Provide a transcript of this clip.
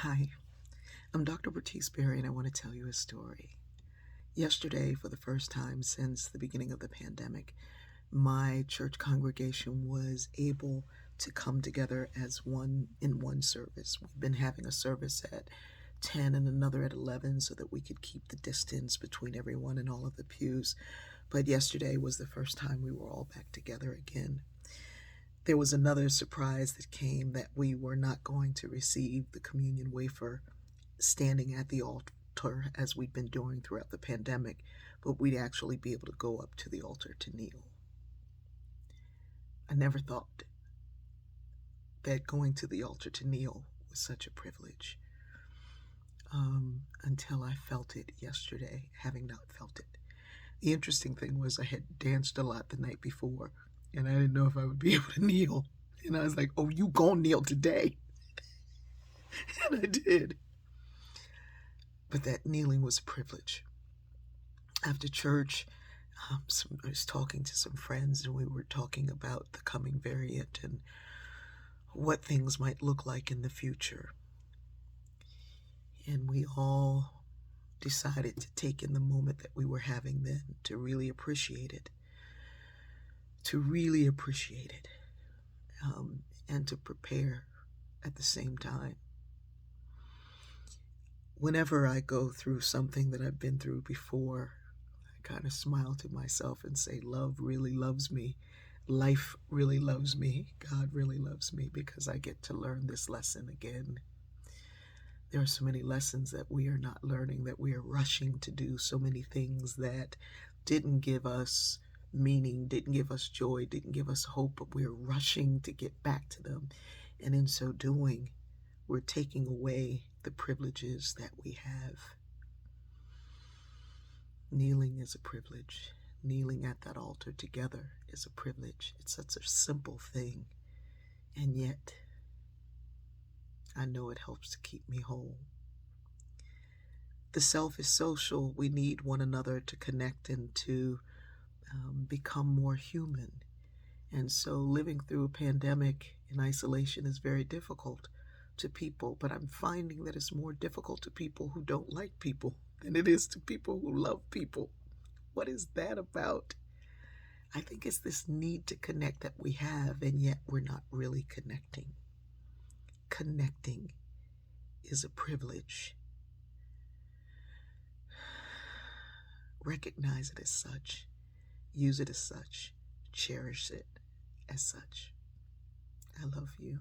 Hi, I'm Dr. Bertice Berry, and I want to tell you a story. Yesterday, for the first time since the beginning of the pandemic, my church congregation was able to come together as one in one service. We've been having a service at 10 and another at 11 so that we could keep the distance between everyone in all of the pews. But yesterday was the first time we were all back together again. There was another surprise that came that we were not going to receive the communion wafer standing at the altar as we'd been doing throughout the pandemic, but we'd actually be able to go up to the altar to kneel. I never thought that going to the altar to kneel was such a privilege until I felt it yesterday, having not felt it. The interesting thing was I had danced a lot the night before, and I didn't know if I would be able to kneel. And I was like, oh, you gonna kneel today. And I did. But that kneeling was a privilege. After church, I was talking to some friends, and we were talking about the coming variant and what things might look like in the future. And we all decided to take in the moment that we were having then to really appreciate it, and to prepare at the same time. Whenever I go through something that I've been through before, I kind of smile to myself and say, love really loves me. Life really loves me. God really loves me, because I get to learn this lesson again. There are so many lessons that we are not learning, that we are rushing to do, so many things that didn't give us meaning, didn't give us joy, didn't give us hope, but we're rushing to get back to them. And in so doing, we're taking away the privileges that we have. Kneeling is a privilege. Kneeling at that altar together is a privilege. It's such a simple thing, and yet I know it helps to keep me whole. The self is social. We need one another to connect and to become more human. And so living through a pandemic in isolation is very difficult to people, but I'm finding that it's more difficult to people who don't like people than it is to people who love people. What is that about? I think it's this need to connect that we have, and yet we're not really connecting. Connecting is a privilege. Recognize it as such. Use it as such. Cherish it as such. I love you.